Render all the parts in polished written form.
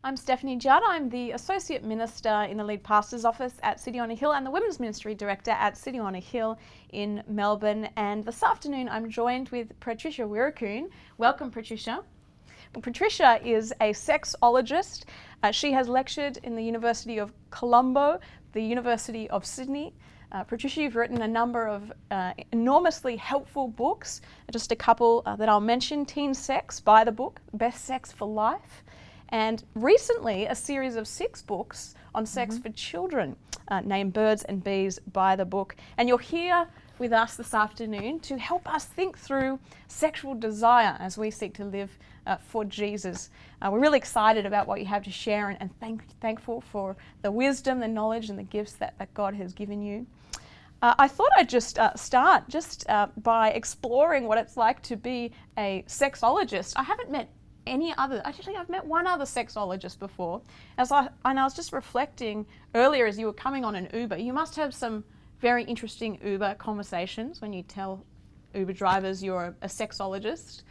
I'm Stephanie Judd. I'm the Associate Minister in the Lead Pastor's Office at City on a Hill and the Women's Ministry Director at City on a Hill in Melbourne. And this afternoon I'm joined with Patricia Weerakoon. Welcome, Patricia. Well, Patricia is a sexologist. She has lectured in the University of Colombo, the University of Sydney. Patricia, you've written a number of enormously helpful books. Just a couple that I'll mention. Teen Sex, Buy the Book, Best Sex for Life. And recently, a series of 6 books on sex for children, named Birds and Bees, Buy the Book. And you're here with us this afternoon to help us think through sexual desire as we seek to live for Jesus. We're really excited about what you have to share and thankful for the wisdom, the knowledge and the gifts that God has given you. I thought I'd just start by exploring what it's like to be a sexologist. I haven't met actually I've met one other sexologist before. And I was just reflecting earlier as you were coming on an Uber, you must have some very interesting Uber conversations when you tell Uber drivers you're a sexologist.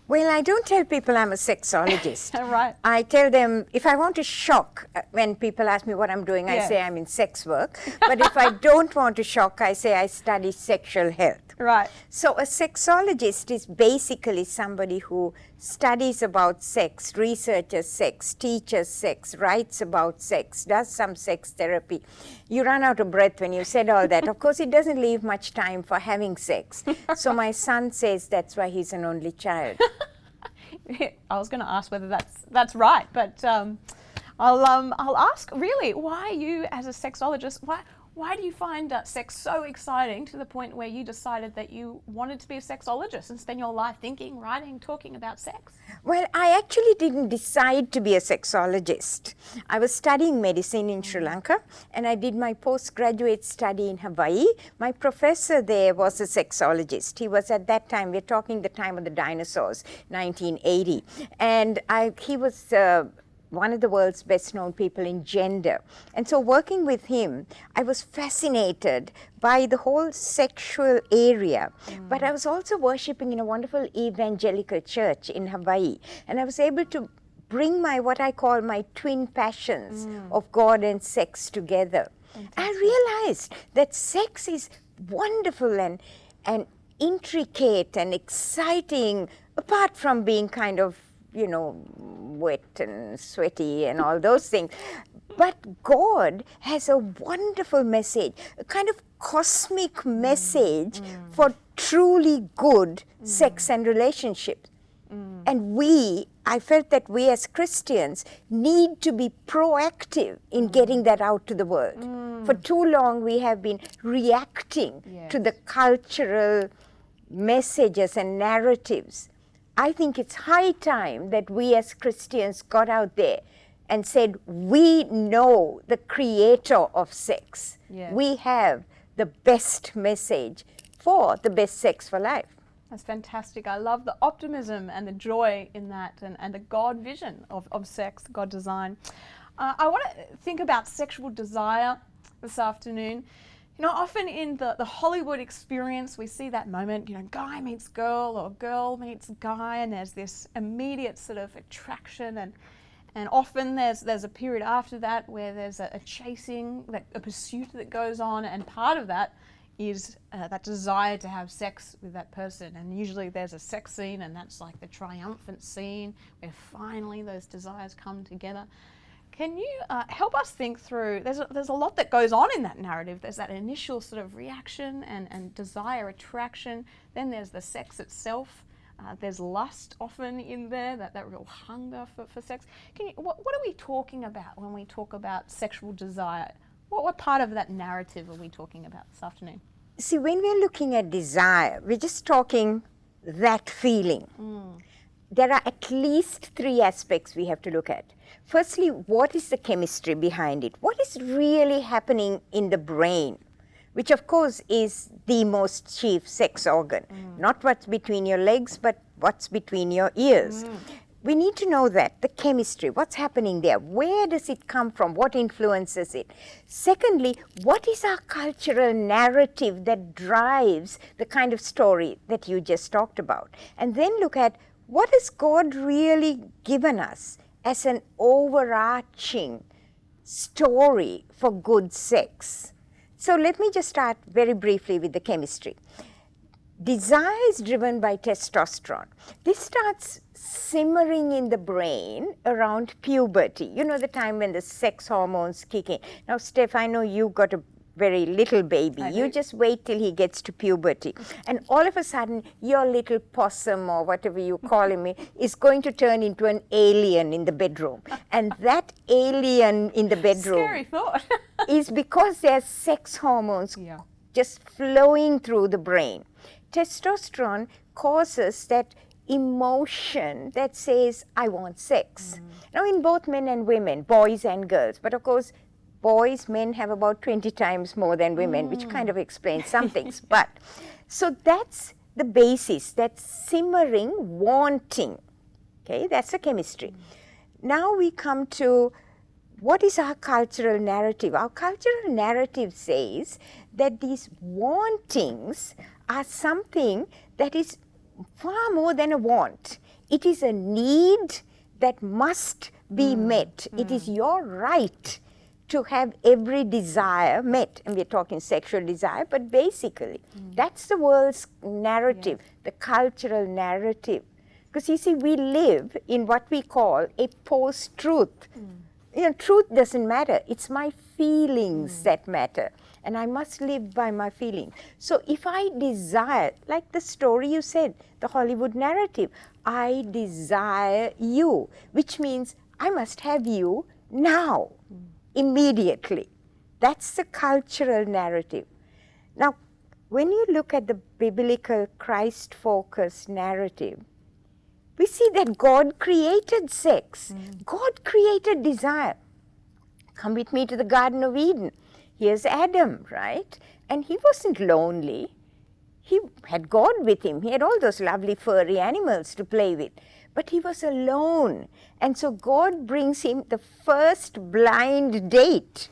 Well, I don't tell people I'm a sexologist. Right. I tell them, if I want to shock, when people ask me what I'm doing, I say I'm in sex work. But if I don't want to shock, I say I study sexual health. Right. So a sexologist is basically somebody who studies about sex, researches sex, teaches sex, writes about sex, does some sex therapy. You run out of breath when you said all that. Of course, it doesn't leave much time for having sex. So my son says that's why he's an only child. I was going to ask whether that's right, but I'll ask really, why you as a sexologist, why do you find sex so exciting to the point where you decided that you wanted to be a sexologist and spend your life thinking, writing, talking about sex? Well, I actually didn't decide to be a sexologist. I was studying medicine in Sri Lanka and I did my postgraduate study in Hawaii. My professor there was a sexologist. He was at that time, we're talking the time of the dinosaurs, 1980. And he was one of the world's best known people in gender. And so working with him, I was fascinated by the whole sexual area. But I was also worshiping in a wonderful evangelical church in Hawaii. And I was able to bring what I call my twin passions of God and sex together. Fantastic. I realized that sex is wonderful and intricate and exciting, apart from being kind of wet and sweaty and all those things. But God has a wonderful message, a kind of cosmic message for truly good sex and relationships. And I felt that we as Christians need to be proactive in getting that out to the world. For too long we have been reacting to the cultural messages and narratives. I think it's high time that we as Christians got out there and said, we know the creator of sex. Yes. We have the best message for the best sex for life. That's fantastic. I love the optimism and the joy in that and the God vision of sex, God design. I want to think about sexual desire this afternoon. Often in the Hollywood experience, we see that moment, guy meets girl or girl meets guy, and there's this immediate sort of attraction, and often there's a period after that where there's a chasing, a pursuit that goes on, and part of that is that desire to have sex with that person. And usually there's a sex scene, and that's like the triumphant scene where finally those desires come together. Can you help us think through, there's a lot that goes on in that narrative. There's that initial sort of reaction and desire, attraction. Then there's the sex itself. There's lust often in there, that real hunger for sex. What are we talking about when we talk about sexual desire? What part of that narrative are we talking about this afternoon? See, when we're looking at desire, we're just talking that feeling. There are at least 3 aspects we have to look at. Firstly, what is the chemistry behind it? What is really happening in the brain? Which of course is the most chief sex organ. Not what's between your legs, but what's between your ears. We need to know that, the chemistry, what's happening there, where does it come from, what influences it. Secondly, what is our cultural narrative that drives the kind of story that you just talked about? And then look at, what has God really given us as an overarching story for good sex. So let me just start very briefly with the chemistry. Desire is driven by testosterone. This starts simmering in the brain around puberty. You know, the time when the sex hormones kick in. Now, Steph, I know you got a very little baby. You just wait till he gets to puberty. And all of a sudden, your little possum or whatever you call him is going to turn into an alien in the bedroom. And that alien in the bedroom Scary thought. is because there's sex hormones just flowing through the brain. Testosterone causes that emotion that says, I want sex. Now, in both men and women, boys and girls, but of course, boys, men have about 20 times more than women, which kind of explains some things. But so that's the basis, that simmering wanting. Okay, that's the chemistry. Now we come to what is our cultural narrative? Our cultural narrative says that these wantings are something that is far more than a want. It is a need that must be met. It is your right to have every desire met. And we're talking sexual desire, but basically, that's the world's narrative, the cultural narrative. Because you see, we live in what we call a post-truth. You know, truth doesn't matter. It's my feelings that matter. And I must live by my feelings. So if I desire, like the story you said, the Hollywood narrative, I desire you, which means I must have you now, immediately. That's the cultural narrative. Now, when you look at the biblical Christ-focused narrative, we see that God created sex. God created desire. Come with me to the Garden of Eden. Here's Adam, right? And he wasn't lonely. He had God with him. He had all those lovely furry animals to play with. But he was alone. And so God brings him the first blind date.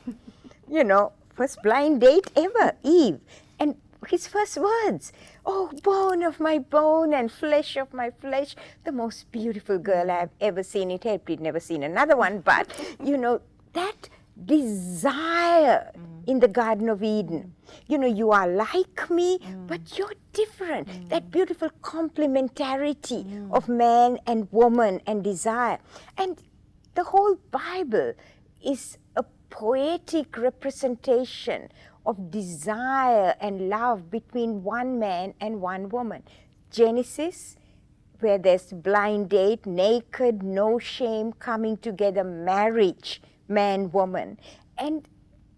You know, first blind date ever, Eve. And his first words, oh, bone of my bone and flesh of my flesh, the most beautiful girl I've ever seen. It helped he'd never seen another one, but, you know, that desire in the Garden of Eden. You know, you are like me, but you're different. That beautiful complementarity of man and woman and desire. And the whole Bible is a poetic representation of desire and love between one man and one woman. Genesis, where there's blind date, naked, no shame, coming together, marriage, man, woman. And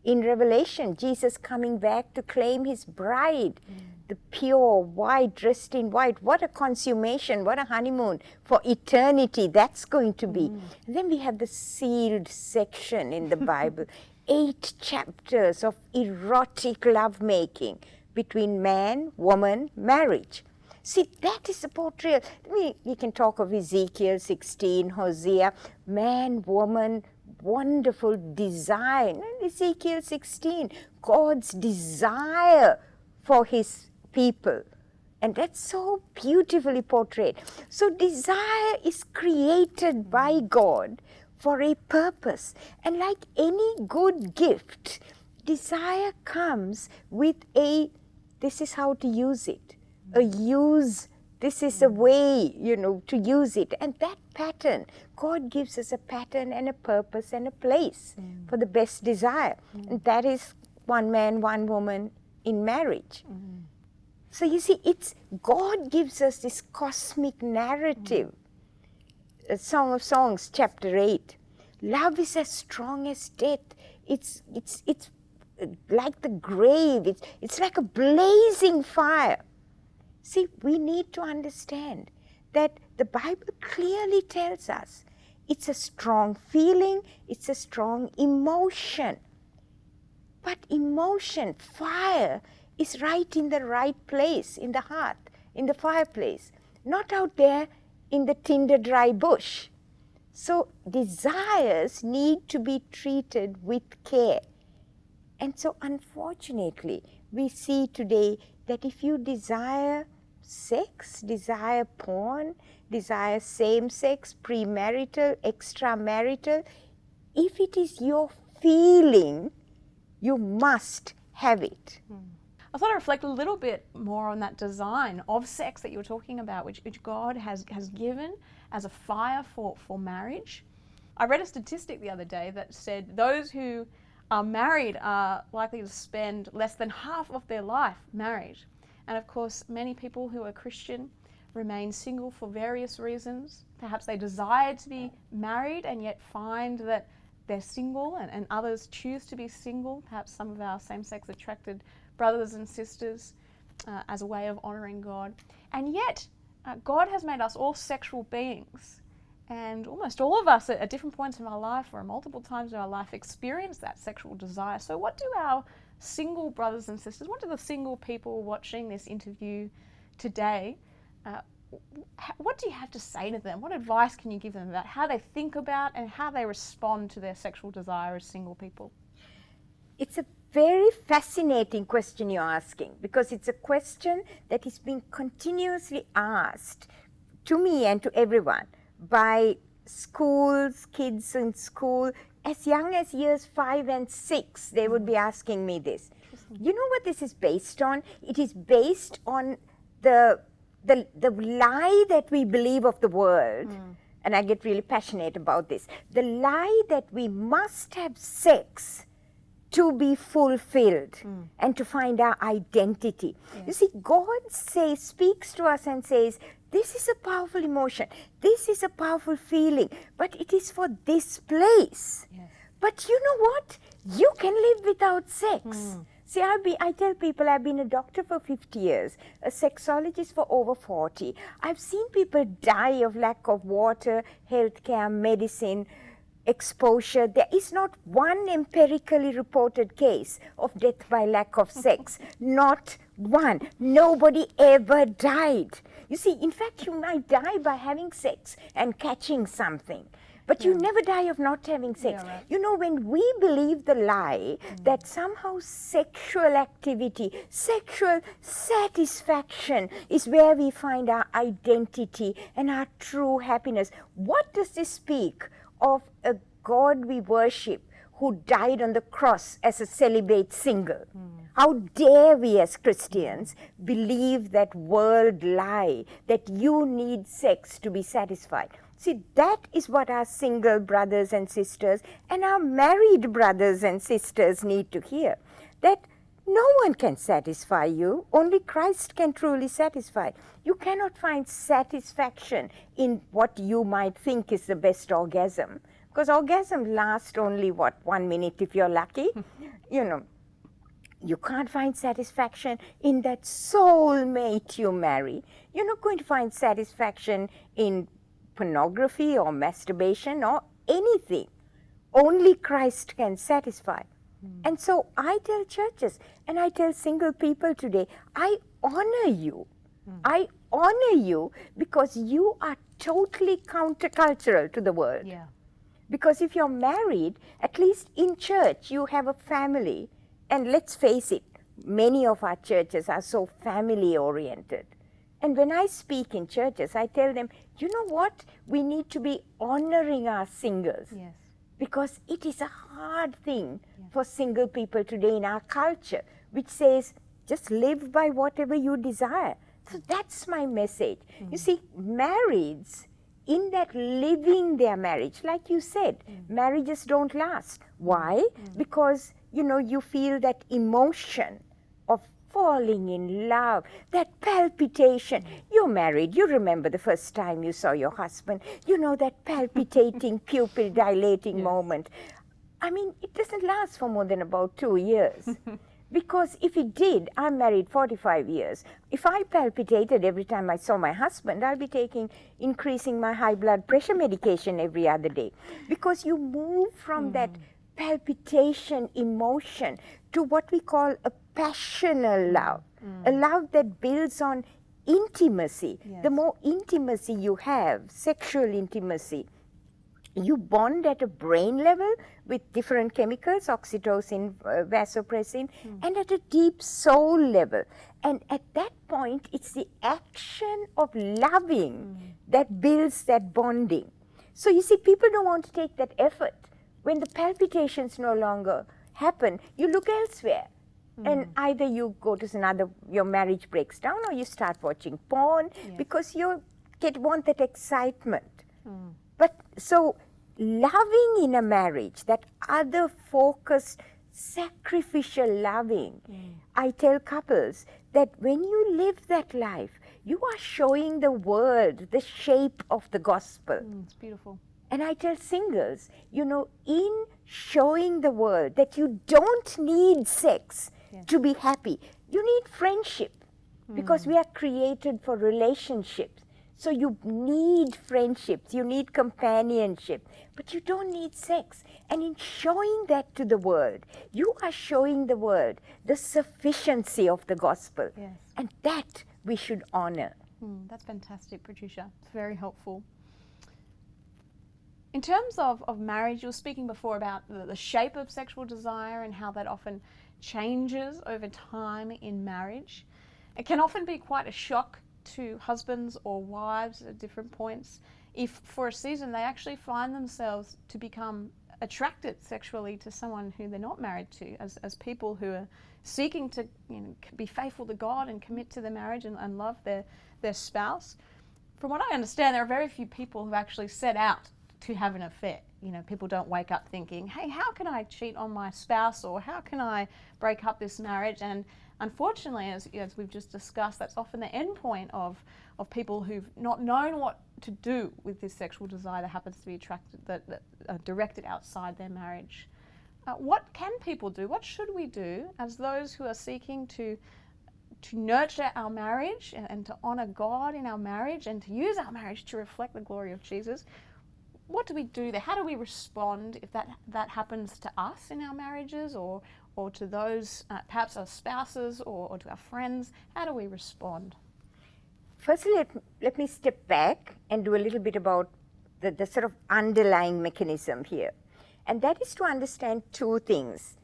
in Revelation, Jesus coming back to claim his bride, the pure, white, dressed in white. What a consummation, what a honeymoon for eternity that's going to be. And then we have the sealed section in the Bible. 8 chapters of erotic lovemaking between man, woman, marriage. See, that is the portrayal. We can talk of Ezekiel 16, Hosea, man, woman, wonderful desire. Ezekiel 16, God's desire for his people. And that's so beautifully portrayed. So desire is created by God for a purpose. And like any good gift, desire comes with this is how to use it. This is a way, you know, to use it. And that pattern, God gives us a pattern and a purpose and a place for the best desire. And that is one man, one woman in marriage. So you see, God gives us this cosmic narrative. Song of Songs, chapter 8. Love is as strong as death. It's like the grave. It's like a blazing fire. See, we need to understand that the Bible clearly tells us it's a strong feeling, it's a strong emotion. But emotion, fire, is right in the right place, in the heart, in the fireplace, not out there in the tinder dry bush. So desires need to be treated with care. And so unfortunately, we see today that if you desire sex, desire porn, desire same sex, premarital, extramarital. If it is your feeling, you must have it. I thought I'd reflect a little bit more on that design of sex that you were talking about, which God has given as a fire for marriage. I read a statistic the other day that said those who are married are likely to spend less than half of their life married. And of course, many people who are Christian remain single for various reasons. Perhaps they desire to be married and yet find that they're single, and others choose to be single, perhaps some of our same-sex attracted brothers and sisters, as a way of honouring God. And yet, God has made us all sexual beings, and almost all of us at different points in our life or multiple times in our life experience that sexual desire. So what do our single brothers and sisters, what do the single people watching this interview today, what do you have to say to them? What advice can you give them about how they think about and how they respond to their sexual desire as single people? It's a very fascinating question you're asking, because it's a question that is being continuously asked to me and to everyone by schools, kids in school, as young as years 5 and 6, they would be asking me this. You know what this is based on? It is based on the lie that we believe of the world, and I get really passionate about this, the lie that we must have sex to be fulfilled and to find our identity. Yes. You see, God speaks to us and says, this is a powerful emotion, this is a powerful feeling, but it is for this place. Yes. But you know what? You can live without sex. See, I tell people I've been a doctor for 50 years, a sexologist for over 40. I've seen people die of lack of water, healthcare, medicine, exposure. There is not one empirically reported case of death by lack of sex. Not one. Nobody ever died. You see, in fact, you might die by having sex and catching something. But you never die of not having sex. Yeah, right. You know, when we believe the lie that somehow sexual activity, sexual satisfaction is where we find our identity and our true happiness. What does this speak of a God we worship who died on the cross as a celibate single? How dare we as Christians believe that world lie, that you need sex to be satisfied? See, that is what our single brothers and sisters and our married brothers and sisters need to hear. That no one can satisfy you, only Christ can truly satisfy. You cannot find satisfaction in what you might think is the best orgasm, because orgasm lasts only, 1 minute if you're lucky. You know, you can't find satisfaction in that soulmate you marry. You're not going to find satisfaction in pornography or masturbation or anything. Only Christ can satisfy. And so I tell churches and I tell single people today, I honor you. I honor you because you are totally countercultural to the world. Yeah. Because if you're married, at least in church, you have a family. And let's face it, many of our churches are so family oriented. And when I speak in churches, I tell them, you know what? We need to be honoring our singles. Yes. Because it is a hard thing for single people today in our culture, which says, just live by whatever you desire. So that's my message. You see, marrieds, in that living their marriage, like you said, marriages don't last. Why? Because, you know, you feel that emotion of falling in love, that palpitation. You're married, you remember the first time you saw your husband, you know, that palpitating, pupil dilating moment. I mean, it doesn't last for more than about 2 years. Because if it did, I'm married 45 years. If I palpitated every time I saw my husband, I'll be increasing my high blood pressure medication every other day. Because you move from that palpitation emotion to what we call a passional love, a love that builds on intimacy. Yes. The more intimacy you have, sexual intimacy, You bond at a brain level with different chemicals, oxytocin, vasopressin, and at a deep soul level. And at that point, it's the action of loving that builds that bonding. So you see, people don't want to take that effort. When the palpitations no longer happen, you look elsewhere. And either you go to your marriage breaks down, or you start watching porn because you want that excitement. But so loving in a marriage, that other focused, sacrificial loving, I tell couples that when you live that life, you are showing the world the shape of the gospel. It's beautiful. And I tell singles, in showing the world that you don't need sex to be happy, you need friendship, because we are created for relationships. So you need friendships, you need companionship, but you don't need sex. And in showing that to the world, you are showing the world the sufficiency of the gospel. Yes. And that we should honor. That's fantastic, Patricia. It's very helpful. In terms of marriage, you were speaking before about the shape of sexual desire and how that often changes over time in marriage. It can often be quite a shock to husbands or wives at different points if for a season they actually find themselves to become attracted sexually to someone who they're not married to, as people who are seeking to be faithful to God and commit to their marriage and love their spouse. From what I understand, there are very few people who actually set out to have an affair. People don't wake up thinking, hey, how can I cheat on my spouse, or how can I break up this marriage? And unfortunately, as we've just discussed, that's often the end point of people who've not known what to do with this sexual desire that happens to be directed outside their marriage. What can people do? What should we do as those who are seeking to nurture our marriage and to honor God in our marriage and to use our marriage to reflect the glory of Jesus? What do we do there? How do we respond if that happens to us in our marriages, or to those, perhaps our spouses, or to our friends? How do we respond? Firstly, let me step back and do a little bit about the sort of underlying mechanism here. And that is to understand two things.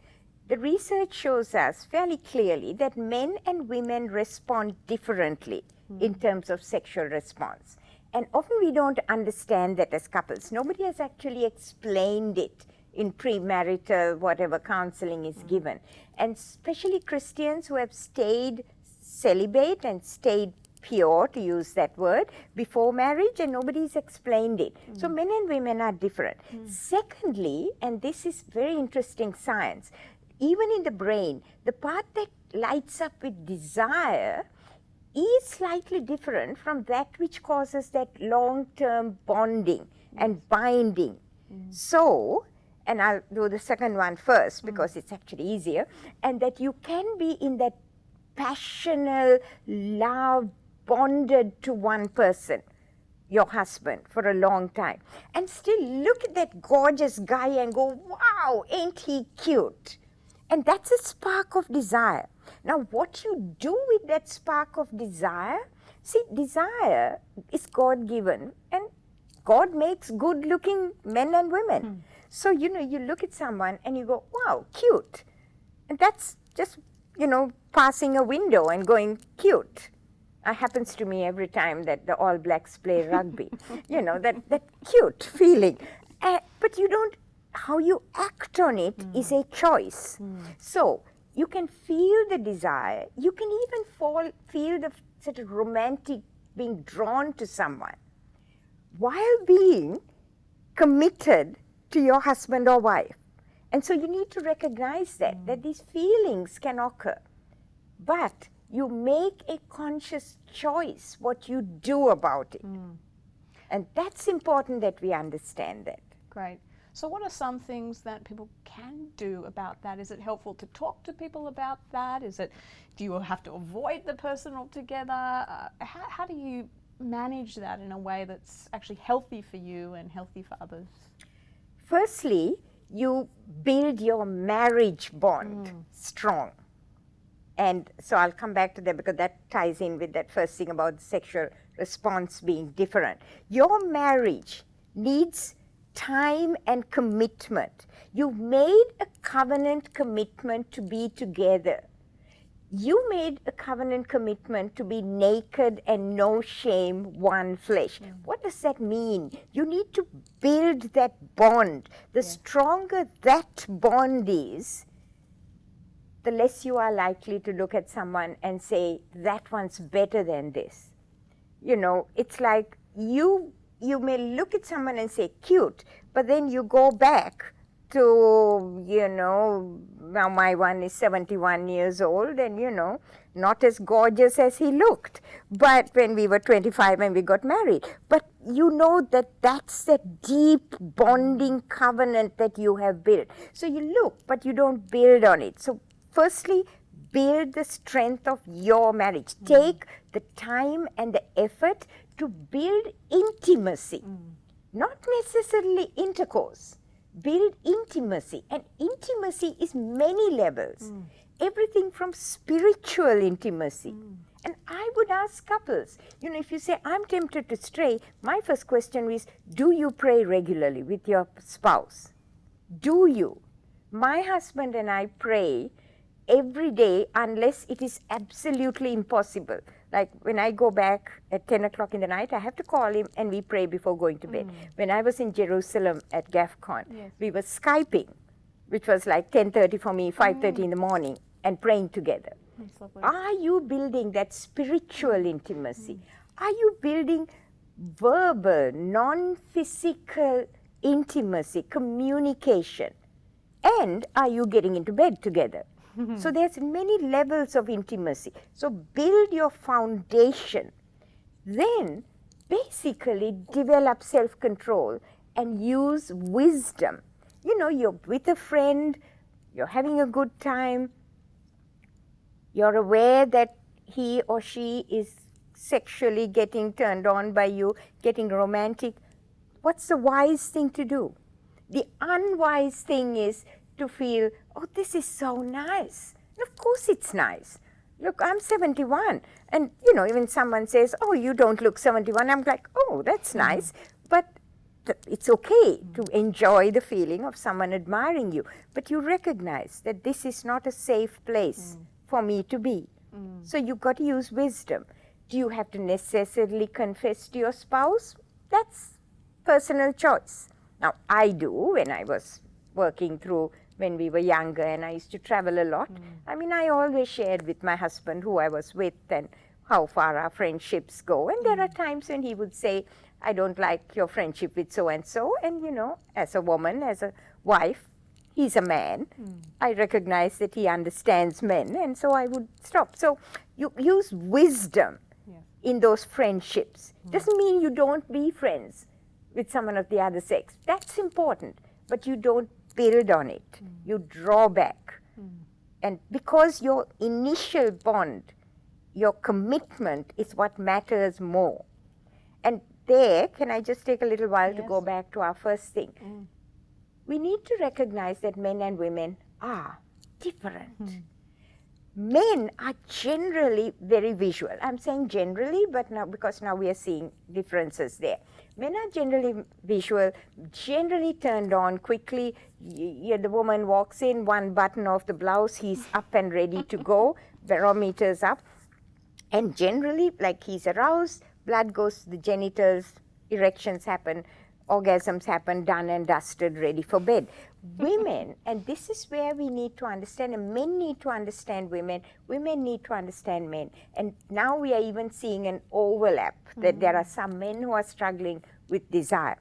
The research shows us fairly clearly that men and women respond differently in terms of sexual response. And often we don't understand that as couples. Nobody has actually explained it in premarital, whatever counseling is given. And especially Christians who have stayed celibate and stayed pure, to use that word, before marriage, and nobody's explained it. So men and women are different. Secondly, and this is very interesting science, even in the brain, the part that lights up with desire is slightly different from that which causes that long-term bonding and binding. So, and I'll do the second one first because it's actually easier, and that you can be in that passionate love, bonded to one person, your husband, for a long time, and still look at that gorgeous guy and go, wow, ain't he cute? And that's a spark of desire. Now, what you do with that spark of desire, see, desire is God-given, and God makes good-looking men and women. So, you look at someone and you go, wow, cute. And that's just, passing a window and going, cute. It happens to me every time that the All Blacks play rugby. That cute feeling. But you don't, how you act on it is a choice. So, you can feel the desire. You can even feel the sort of romantic being drawn to someone while being committed to your husband or wife. And so you need to recognize that these feelings can occur. But you make a conscious choice what you do about it. And that's important that we understand that. Great. So what are some things that people can do about that? Is it helpful to talk to people about that? Do you have to avoid the person altogether? How do you manage that in a way that's actually healthy for you and healthy for others? Firstly, you build your marriage bond strong. And so I'll come back to that because that ties in with that first thing about sexual response being different. Your marriage needs time and commitment. You've made a covenant commitment to be together. You made a covenant commitment to be naked and no shame, one flesh. What does that mean? You need to build that bond. The stronger that bond is, the less you are likely to look at someone and say, that one's better than this. You know, it's like you may look at someone and say, cute, but then you go back to, you know, now my one is 71 years old and, you know, not as gorgeous as he looked, but when we were 25 and we got married. But you know that that's the deep bonding covenant that you have built. So you look, but you don't build on it. So firstly, build the strength of your marriage. Take the time and the effort to build intimacy, not necessarily intercourse. Build intimacy, and intimacy is many levels. Everything from spiritual intimacy. And I would ask couples, you know, if you say, I'm tempted to stray, my first question is, do you pray regularly with your spouse? Do you? My husband and I pray every day unless it is absolutely impossible. Like when I go back at 10 o'clock in the night, I have to call him and we pray before going to bed. When I was in Jerusalem at GAFCON, we were Skyping, which was like 10:30 for me, 5:30 in the morning, and praying together. Are you building that spiritual intimacy? Are you building verbal, non-physical intimacy, communication? And are you getting into bed together? So there's many levels of intimacy. So build your foundation. Then basically develop self-control and use wisdom. You know, you're with a friend, you're having a good time, you're aware that he or she is sexually getting turned on by you, getting romantic. What's the wise thing to do? The unwise thing is to feel, oh, this is so nice. And of course it's nice. Look, I'm 71. And, you know, even someone says, oh, you don't look 71. I'm like, oh, that's nice. But it's okay to enjoy the feeling of someone admiring you. But you recognize that this is not a safe place for me to be. So you've got to use wisdom. Do you have to necessarily confess to your spouse? That's personal choice. Now, I do when I was working through when we were younger and I used to travel a lot. I mean, I always shared with my husband who I was with and how far our friendships go. And there are times when he would say, I don't like your friendship with so-and-so. And, you know, as a woman, as a wife, he's a man. I recognize that he understands men. And so I would stop. So you use wisdom in those friendships. Doesn't mean you don't be friends with someone of the other sex. That's important. But you don't build on it. You draw back. And because your initial bond, your commitment is what matters more. And there, can I just take a little while to go back to our first thing? We need to recognize that men and women are different. Men are generally very visual. I'm saying generally, but now because now we are seeing differences there. Men are generally visual, generally turned on quickly. The woman walks in, one button off the blouse, he's up and ready to go, barometer's up. And generally, like he's aroused, blood goes to the genitals, erections happen, orgasms happen, done and dusted, ready for bed. Women, and this is where we need to understand, and men need to understand women, women need to understand men. And now we are even seeing an overlap, that there are some men who are struggling with desire.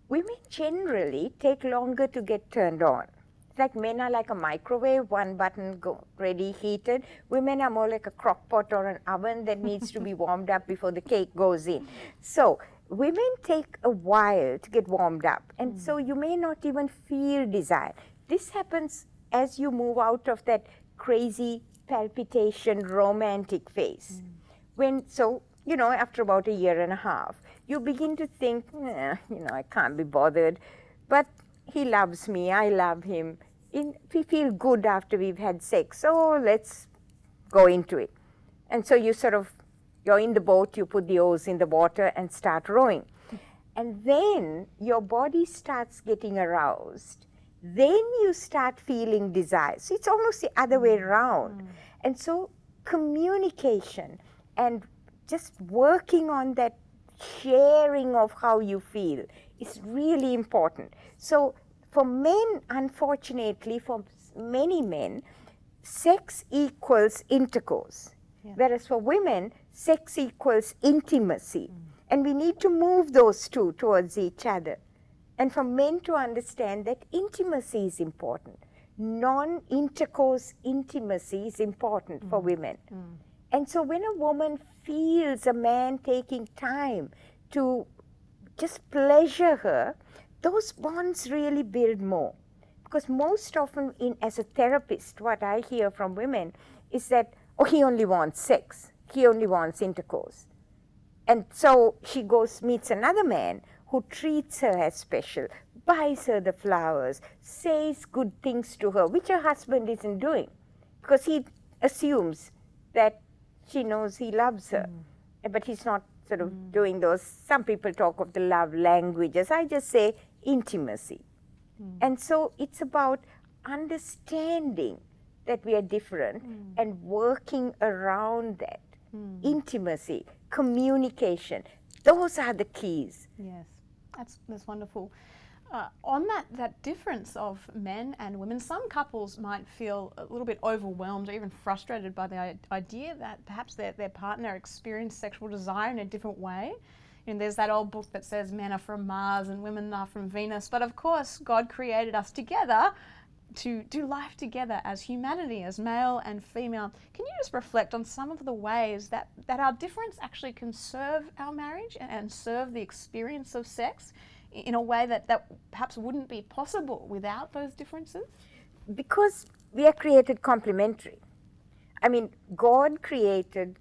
Women generally take longer to get turned on. It's like men are like a microwave, one button, go ready, heated. Women are more like a crock pot or an oven that needs to be warmed up before the cake goes in. So women take a while to get warmed up, and so you may not even feel desire. This happens as you move out of that crazy palpitation romantic phase. So, you know, after about a year and a half, you begin to think, you know, I can't be bothered, but he loves me, I love him. We feel good after we've had sex, so let's go into it. And so you sort of, you're in the boat, you put the oars in the water and start rowing. And then your body starts getting aroused. Then you start feeling desire. So it's almost the other way around. And so communication and just working on that sharing of how you feel is really important. So for men, unfortunately, for many men, sex equals intercourse. Yeah. Whereas for women, sex equals intimacy. And we need to move those two towards each other. And for men to understand that intimacy is important. Non-intercourse intimacy is important for women. And so when a woman feels a man taking time to just pleasure her, those bonds really build more. Because most often as a therapist, what I hear from women is that, oh, he only wants sex. He only wants intercourse. And so she meets another man who treats her as special, buys her the flowers, says good things to her, which her husband isn't doing. Because he assumes that she knows he loves her. But he's not sort of doing those. Some people talk of the love languages. I just say intimacy. And so it's about understanding that we are different and working around that. Intimacy, communication, those are the keys. Yes, that's wonderful. On that difference of men and women, some couples might feel a little bit overwhelmed or even frustrated by the idea that perhaps their partner experienced sexual desire in a different way. You know, there's that old book that says men are from Mars and women are from Venus, but of course God created us together to do life together as humanity, as male and female. Can you just reflect on some of the ways that our difference actually can serve our marriage and serve the experience of sex in a way that perhaps wouldn't be possible without those differences? Because we are created complementary. I mean, God created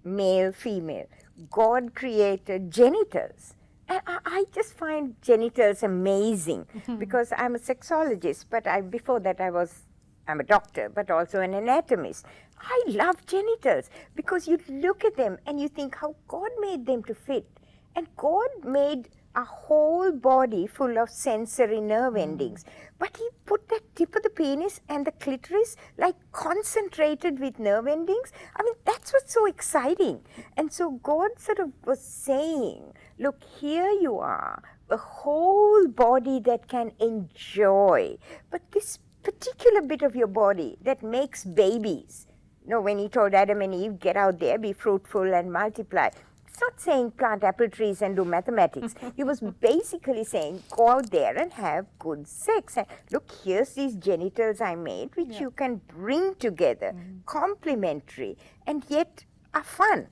male, female. God created genitals. And I just find genitals amazing because I'm a sexologist, but before that I'm a doctor, but also an anatomist. I love genitals because you look at them and you think how God made them to fit. And God made a whole body full of sensory nerve endings. But he put that tip of the penis and the clitoris like concentrated with nerve endings. I mean, that's what's so exciting. And so God sort of was saying, look, here you are, a whole body that can enjoy. But this particular bit of your body that makes babies, you know, when he told Adam and Eve, get out there, be fruitful and multiply. It's not saying plant apple trees and do mathematics. He was basically saying, go out there and have good sex. And look, here's these genitals I made, which you can bring together, complementary, and yet are fun.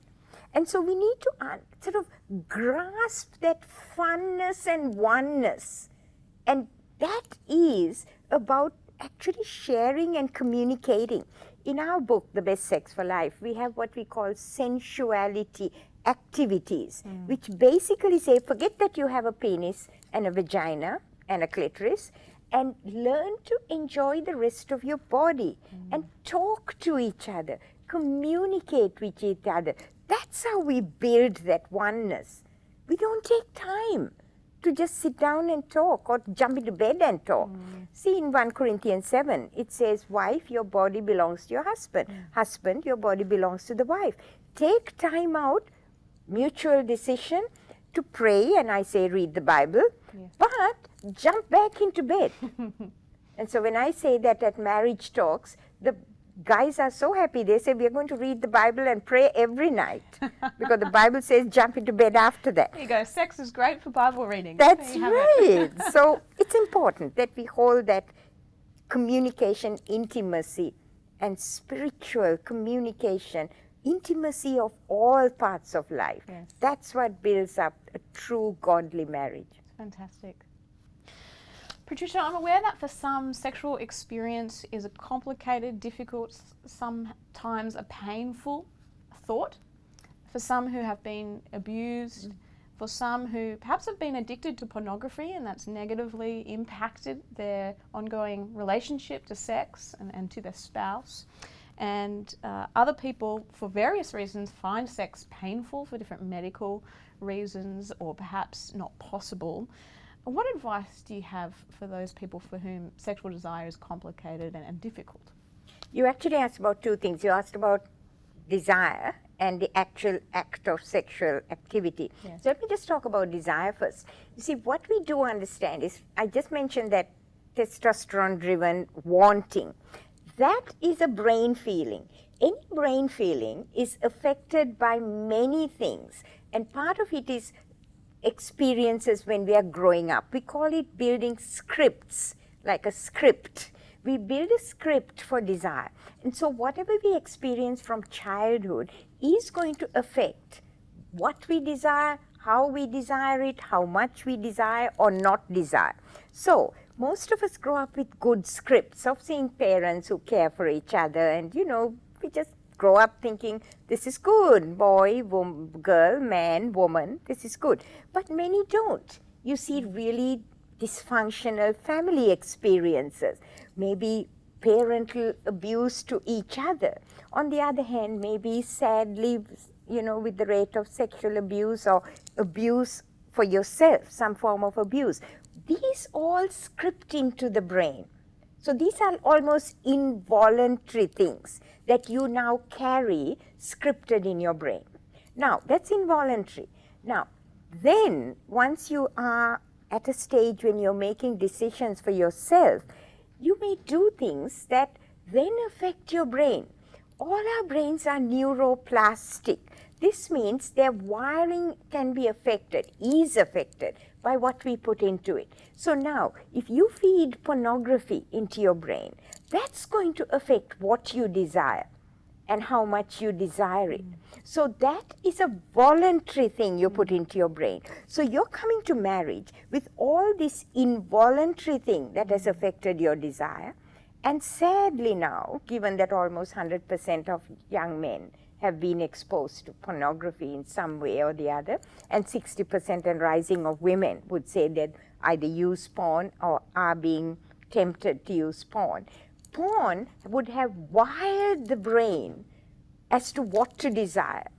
And so we need to sort of grasp that funness and oneness. And that is about actually sharing and communicating. In our book, The Best Sex for Life, we have what we call sensuality activities, which basically say, forget that you have a penis and a vagina and a clitoris, and learn to enjoy the rest of your body and talk to each other, communicate with each other. That's how we build that oneness. We don't take time to just sit down and talk or jump into bed and talk. See, in 1 Corinthians 7, it says, wife, your body belongs to your husband. Husband, your body belongs to the wife. Take time out, mutual decision, to pray, and I say read the Bible, but jump back into bed. And so when I say that at marriage talks, the guys are so happy. They say, we're going to read the Bible and pray every night because the Bible says jump into bed after that. There you go. Sex is great for Bible reading. That's right. So it's important that we hold that communication, intimacy, and spiritual communication, intimacy of all parts of life. Yes. That's what builds up a true godly marriage. Fantastic. Patricia, I'm aware that for some, sexual experience is a complicated, difficult, sometimes a painful thought. For some who have been abused, for some who perhaps have been addicted to pornography and that's negatively impacted their ongoing relationship to sex and to their spouse. and other people, for various reasons, find sex painful for different medical reasons or perhaps not possible. What advice do you have for those people for whom sexual desire is complicated and difficult? You actually asked about two things. You asked about desire and the actual act of sexual activity. Yes. So let me just talk about desire first. You see, what we do understand is, I just mentioned that testosterone-driven wanting. That is a brain feeling. Any brain feeling is affected by many things, and part of it is experiences when we are growing up. We call it building scripts, like a script. We build a script for desire. And so whatever we experience from childhood is going to affect what we desire, how we desire it, how much we desire or not desire. So most of us grow up with good scripts of seeing parents who care for each other, and we just grow up thinking this is good, boy, girl, man, woman, this is good. But many don't. You see really dysfunctional family experiences, maybe parental abuse to each other. On the other hand, maybe sadly, with the rate of sexual abuse or abuse for yourself, some form of abuse. These all script into the brain. So these are almost involuntary things that you now carry scripted in your brain. Now, that's involuntary. Now, then once you are at a stage when you're making decisions for yourself, you may do things that then affect your brain. All our brains are neuroplastic. This means their wiring can be affected, is affected by what we put into it. So now, if you feed pornography into your brain, that's going to affect what you desire and how much you desire it. So that is a voluntary thing you put into your brain. So you're coming to marriage with all this involuntary thing that has affected your desire. And sadly now, given that almost 100% of young men have been exposed to pornography in some way or the other, and 60% and rising of women would say that either use porn or are being tempted to use porn. Porn would have wired the brain as to what to desire.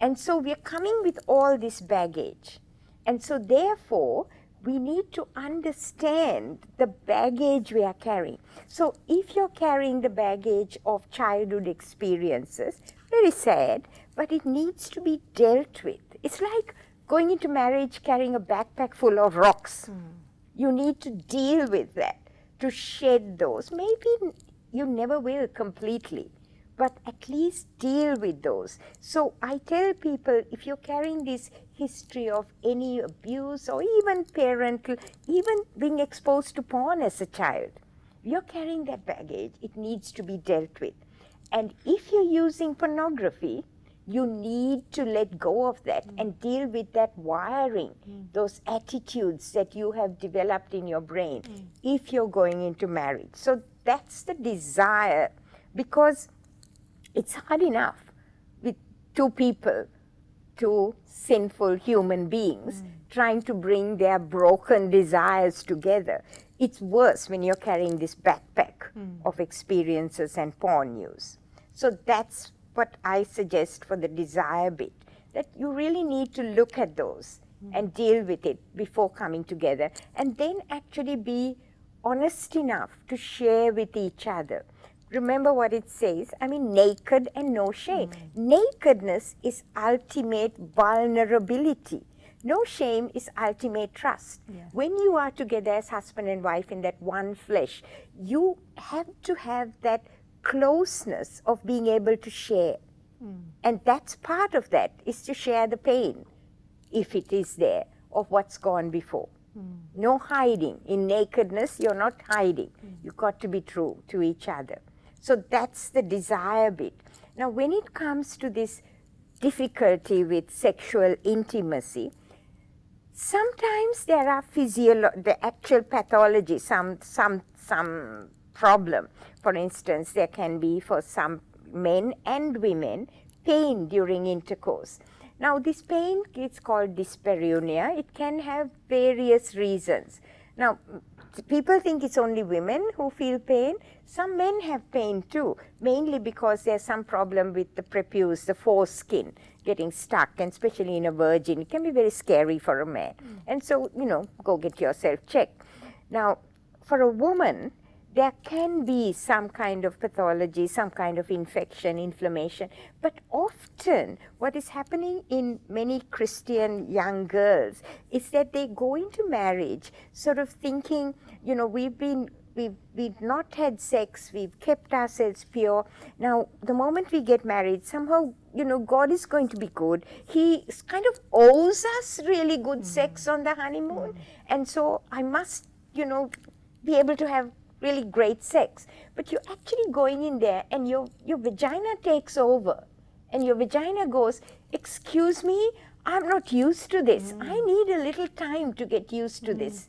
And so we are coming with all this baggage. And so therefore, we need to understand the baggage we are carrying. So if you're carrying the baggage of childhood experiences, very sad, but it needs to be dealt with. It's like going into marriage carrying a backpack full of rocks. You need to deal with that, to shed those. Maybe you never will completely, but at least deal with those. So I tell people, if you're carrying this history of any abuse or even parental, even being exposed to porn as a child, you're carrying that baggage. It needs to be dealt with. And if you're using pornography, you need to let go of that and deal with that wiring, those attitudes that you have developed in your brain if you're going into marriage. So that's the desire, because it's hard enough with two people, two sinful human beings, trying to bring their broken desires together. It's worse when you're carrying this backpack of experiences and porn use. So that's what I suggest for the desire bit, that you really need to look at those and deal with it before coming together, and then actually be honest enough to share with each other. Remember what it says, naked and no shame. Nakedness is ultimate vulnerability. No shame is ultimate trust. Yeah. When you are together as husband and wife in that one flesh, you have to have that closeness of being able to share. And that's part of that, is to share the pain, if it is there, of what's gone before. No hiding. In nakedness, you're not hiding. You've got to be true to each other. So that's the desire bit. Now, when it comes to this difficulty with sexual intimacy, sometimes there are the actual pathology, some problem. For instance, there can be, for some men and women, pain during intercourse. Now, this pain is called dyspareunia. It can have various reasons. Now, people think it's only women who feel pain. Some men have pain too, mainly because there's some problem with the prepuce, the foreskin, getting stuck, and especially in a virgin. It can be very scary for a man. And so, go get yourself checked. Now, for a woman, there can be some kind of pathology, some kind of infection, inflammation. But often what is happening in many Christian young girls is that they go into marriage sort of thinking, we've not had sex, we've kept ourselves pure. Now, the moment we get married, somehow, God is going to be good. He kind of owes us really good sex on the honeymoon. And so I must, be able to have really great sex. But you're actually going in there and your vagina takes over. And your vagina goes, excuse me, I'm not used to this. I need a little time to get used to this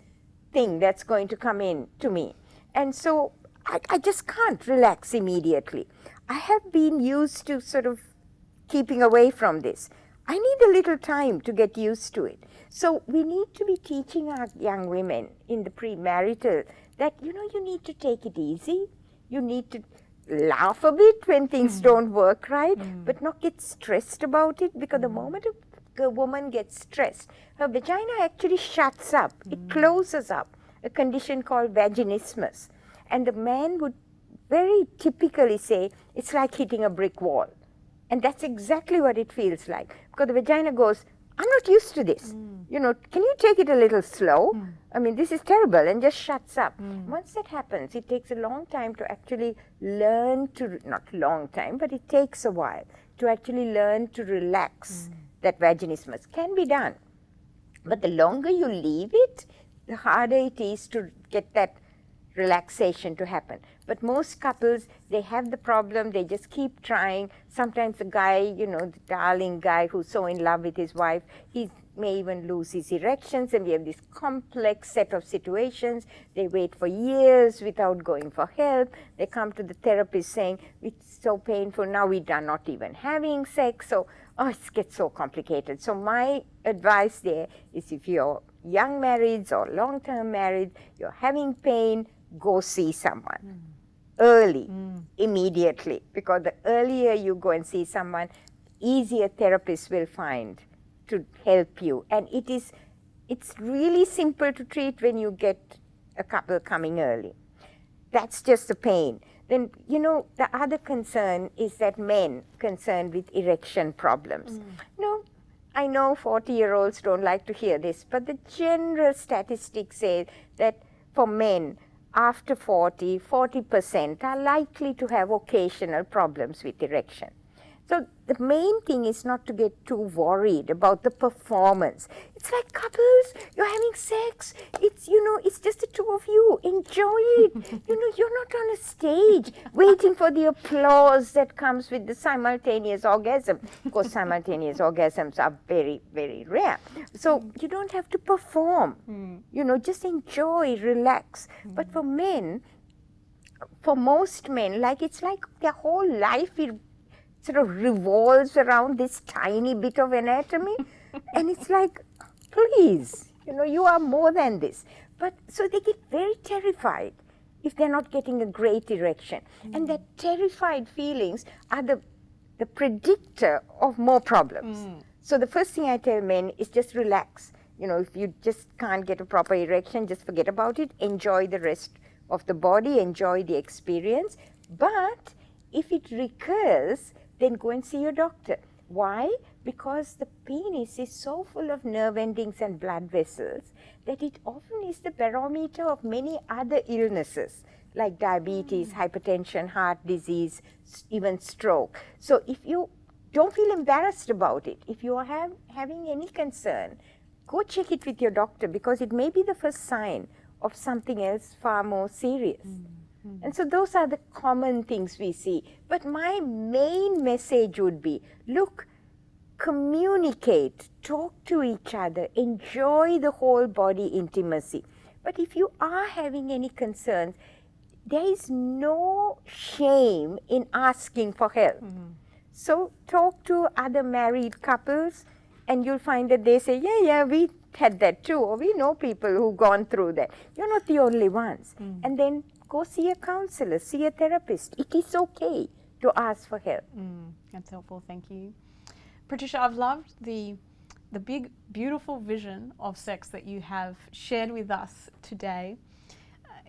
thing that's going to come in to me. And so I just can't relax immediately. I have been used to sort of keeping away from this. I need a little time to get used to it. So we need to be teaching our young women in the premarital that, you need to take it easy. You need to laugh a bit when things don't work right, but not get stressed about it, because the moment a woman gets stressed, her vagina actually shuts up. It closes up, a condition called vaginismus. And the man would very typically say, it's like hitting a brick wall. And that's exactly what it feels like, because the vagina goes, I'm not used to this. Can you take it a little slow? I mean, this is terrible, and just shuts up. Once that happens, it takes a long time to actually learn to, not long time, but it takes a while to actually learn to relax that vaginismus. Can be done. But the longer you leave it, the harder it is to get that relaxation to happen. But most couples, they have the problem, they just keep trying. Sometimes the guy, the darling guy who's so in love with his wife, he may even lose his erections, and we have this complex set of situations. They wait for years without going for help. They come to the therapist saying, it's so painful, now we are not even having sex. So, it gets so complicated. So my advice there is, if you're young marrieds or long-term married, you're having pain, go see someone early, immediately, because the earlier you go and see someone, easier therapists will find to help you. And it's really simple to treat when you get a couple coming early. That's just the pain. Then, the other concern is that men concerned with erection problems. I know 40-year-olds don't like to hear this, but the general statistics say that for men, after 40% are likely to have occasional problems with erection. So the main thing is not to get too worried about the performance. It's like couples, you're having sex, it's just the two of you, enjoy it. You're not on a stage waiting for the applause that comes with the simultaneous orgasm. Of course, simultaneous orgasms are very, very rare. So you don't have to perform, just enjoy, relax. But for men, for most men, it's like their whole life sort of revolves around this tiny bit of anatomy. And it's like, please, you are more than this. But so they get very terrified if they're not getting a great erection. And that terrified feelings are the predictor of more problems. So the first thing I tell men is just relax. If you just can't get a proper erection, just forget about it. Enjoy the rest of the body, enjoy the experience. But if it recurs, then go and see your doctor. Why? Because the penis is so full of nerve endings and blood vessels that it often is the barometer of many other illnesses like diabetes, hypertension, heart disease, even stroke. So if you don't feel embarrassed about it, if you are having any concern, go check it with your doctor, because it may be the first sign of something else far more serious. And so those are the common things we see. But my main message would be, look, communicate, talk to each other, enjoy the whole body intimacy. But if you are having any concerns, there is no shame in asking for help. So talk to other married couples, and you'll find that they say, yeah, we had that too, or we know people who've gone through that. You're not the only ones. And then go see a counselor, see a therapist. It is okay to ask for help. That's helpful, thank you. Patricia, I've loved the big, beautiful vision of sex that you have shared with us today.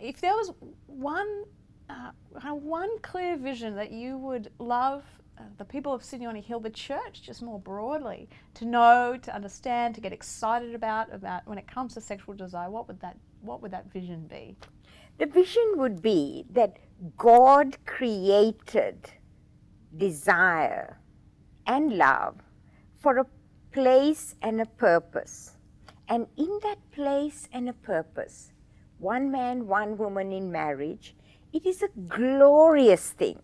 If there was one clear vision that you would love the people of City on a Hill, the church just more broadly, to know, to understand, to get excited about when it comes to sexual desire, what would that vision be? The vision would be that God created desire and love for a place and a purpose. And in that place and a purpose, one man, one woman in marriage, it is a glorious thing.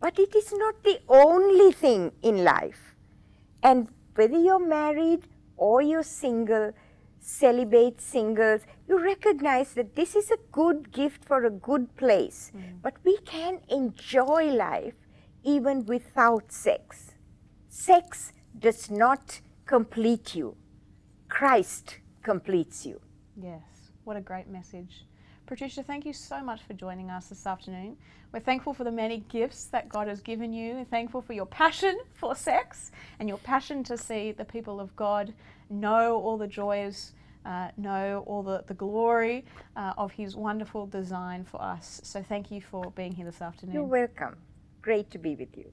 But it is not the only thing in life. And whether you're married or you're single, celibate singles, you recognize that this is a good gift for a good place. But we can enjoy life even without sex. Sex does not complete you. Christ completes you. Yes, what a great message. Patricia, thank you so much for joining us this afternoon. We're thankful for the many gifts that God has given you. We're thankful for your passion for sex and your passion to see the people of God know all the joys, know all the glory of His wonderful design for us. So thank you for being here this afternoon. You're welcome. Great to be with you.